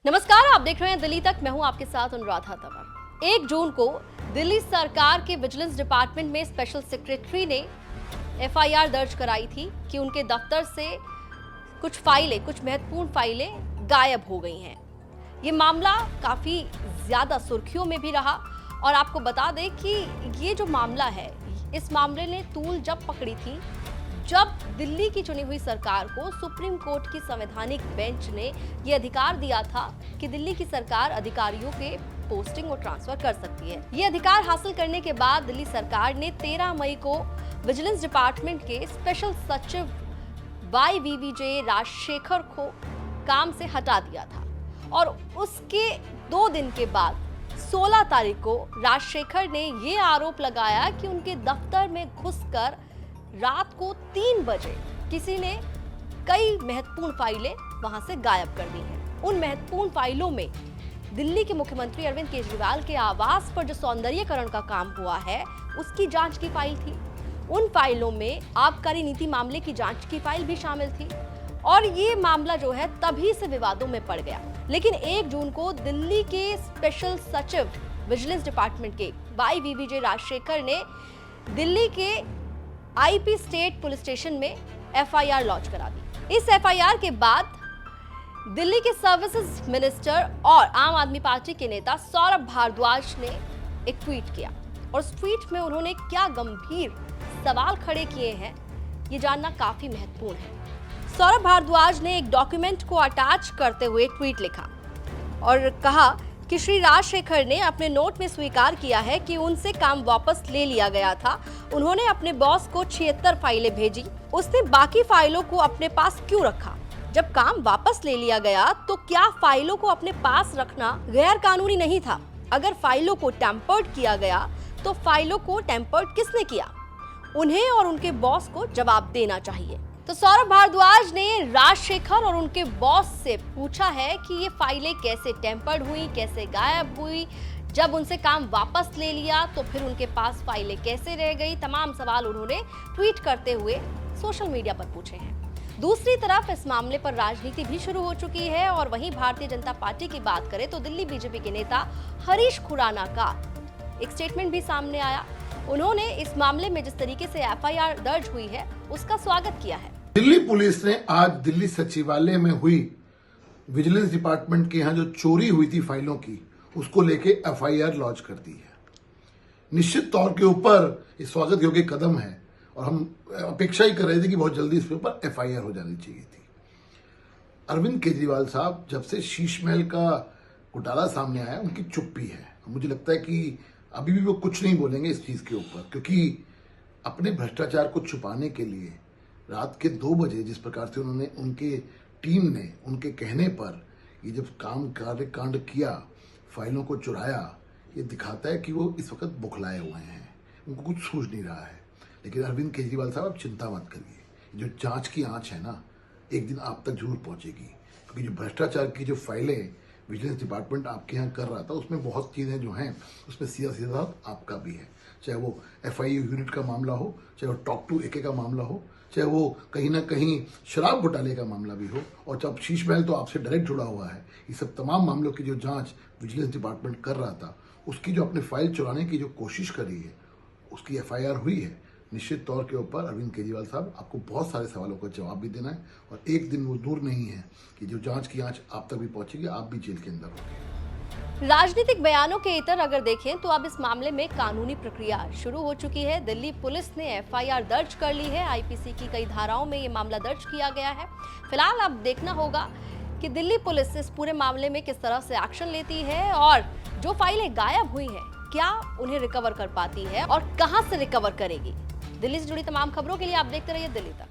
नमस्कार, आप देख रहे हैं दिल्ली तक। मैं हूं आपके साथ अनुराधा तंवर। 1 जून को दिल्ली सरकार के विजिलेंस डिपार्टमेंट में स्पेशल सेक्रेटरी ने एफआईआर दर्ज कराई थी कि उनके दफ्तर से कुछ महत्वपूर्ण फाइलें गायब हो गई हैं। ये मामला काफी ज्यादा सुर्खियों में भी रहा और आपको बता दें कि ये जो मामला है, इस मामले ने तूल जब पकड़ी थी जब दिल्ली की चुनी हुई सरकार को सुप्रीम कोर्ट की संवैधानिक बेंच ने ये अधिकार दिया था कि दिल्ली की सरकार अधिकारियों के पोस्टिंग और ट्रांसफर कर सकती है। ये अधिकार हासिल करने के बाद दिल्ली सरकार ने 13 मई को विजिलेंस डिपार्टमेंट के स्पेशल सचिव YVVJ राजशेखर को काम से हटा दिया था और उसके 2 दिन के बाद 16 तारीख को राजशेखर ने ये आरोप लगाया कि उनके दफ्तर में घुसकर रात को 3 बजे किसी ने कई महत्वपूर्ण फाइलें वहां से गायब कर दी हैं। उन महत्वपूर्ण फाइलों में दिल्ली के मुख्यमंत्री अरविंद केजरीवाल के आवास पर जो सौंदर्यीकरण का काम हुआ है, उसकी जांच की फाइल थी। उन फाइलों में आबकारी नीति मामले की जांच की फाइल भी शामिल थी और ये मामला जो है तभी से विवादों में पड़ गया। लेकिन 1 जून को दिल्ली के स्पेशल सचिव विजिलेंस डिपार्टमेंट के YVVJ राजशेखर ने दिल्ली के IP स्टेट पुलिस स्टेशन में FIR लॉन्च करा दी। इस FIR के बाद दिल्ली के सर्विसेज मिनिस्टर और आम आदमी पार्टी के नेता सौरभ भारद्वाज ने एक ट्वीट किया और उस ट्वीट में उन्होंने क्या गंभीर सवाल खड़े किए हैं, ये जानना काफी महत्वपूर्ण है। सौरभ भारद्वाज ने एक डॉक्यूमेंट को अटैच करते हुए ट्वीट लिखा और कहा कि श्री राजशेखर ने अपने नोट में स्वीकार किया है कि उनसे काम वापस ले लिया गया था। उन्होंने अपने बॉस को 76 फाइलें भेजी। उसने बाकी फाइलों को अपने पास क्यों रखा? जब काम वापस ले लिया गया तो क्या फाइलों को अपने पास रखना गैर कानूनी नहीं था? अगर फाइलों को टेम्पर्ड किया गया तो फाइलों को टेम्पर्ड किसने किया? उन्हें और उनके बॉस को जवाब देना चाहिए। तो सौरभ भारद्वाज ने राजशेखर और उनके बॉस से पूछा है कि ये फाइलें कैसे टेम्पर्ड हुई, कैसे गायब हुई, जब उनसे काम वापस ले लिया तो फिर उनके पास फाइलें कैसे रह गई। तमाम सवाल उन्होंने ट्वीट करते हुए सोशल मीडिया पर पूछे हैं। दूसरी तरफ इस मामले पर राजनीति भी शुरू हो चुकी है और वहीं भारतीय जनता पार्टी की बात करें तो दिल्ली बीजेपी के नेता हरीश खुराना का एक स्टेटमेंट भी सामने आया। उन्होंने इस मामले में जिस तरीके से FIR दर्ज हुई है, उसका स्वागत किया है। दिल्ली पुलिस ने आज दिल्ली सचिवालय में हुई विजिलेंस डिपार्टमेंट के यहाँ जो चोरी हुई थी फाइलों की, उसको लेके FIR लॉन्च कर दी है। निश्चित तौर के ऊपर ये स्वागत योग्य कदम है और हम अपेक्षा ही कर रहे थे कि बहुत जल्दी इसके ऊपर FIR हो जानी चाहिए थी। अरविंद केजरीवाल साहब जब से शीश महल का घोटाला सामने आया, उनकी चुप्पी है। मुझे लगता है कि अभी भी वो कुछ नहीं बोलेंगे इस चीज के ऊपर, क्योंकि अपने भ्रष्टाचार को छुपाने के लिए रात के 2 बजे जिस प्रकार से उन्होंने उनके टीम ने उनके कहने पर ये जब कार्य कांड किया, फाइलों को चुराया, ये दिखाता है कि वो इस वक्त बुखलाए हुए हैं, उनको कुछ सूझ नहीं रहा है। लेकिन अरविंद केजरीवाल साहब, आप चिंता मत करिए, जो जांच की आंच है ना, एक दिन आप तक जरूर पहुंचेगी। क्योंकि जो भ्रष्टाचार की जो फाइलें विजिलेंस डिपार्टमेंट आपके यहाँ कर रहा था, उसमें बहुत चीजें जो हैं उसमें सीधा आपका भी है। चाहे वो FIU यूनिट का मामला हो, चाहे वो टॉक टू AK का मामला हो, चाहे वो कहीं ना कहीं शराब घोटाले का मामला भी हो, और जब शीश महल तो आपसे डायरेक्ट जुड़ा हुआ है। ये सब तमाम मामलों की जो जांच विजिलेंस डिपार्टमेंट कर रहा था, उसकी जो अपने फाइल चुराने की जो कोशिश करी है, उसकी FIR हुई है। निश्चित तौर के ऊपर अरविंद केजरीवाल साहब, आपको बहुत सारे सवालों का जवाब भी देना है और एक दिन वो दूर नहीं है कि जो जांच की आंच आप तक भी पहुंचेगी, आप भी जेल के अंदर होंगे। राजनीतिक बयानों के इतर अगर देखें तो अब इस मामले में कानूनी प्रक्रिया शुरू हो चुकी है। दिल्ली पुलिस ने FIR दर्ज कर ली है। IPC की कई धाराओं में ये मामला दर्ज किया गया है। फिलहाल अब देखना होगा कि दिल्ली पुलिस इस पूरे मामले में किस तरह से एक्शन लेती है और जो फाइलें गायब हुई हैं, क्या उन्हें रिकवर कर पाती है और कहां से रिकवर करेगी। दिल्ली से जुड़ी तमाम खबरों के लिए आप देखते रहिए दिल्ली तक।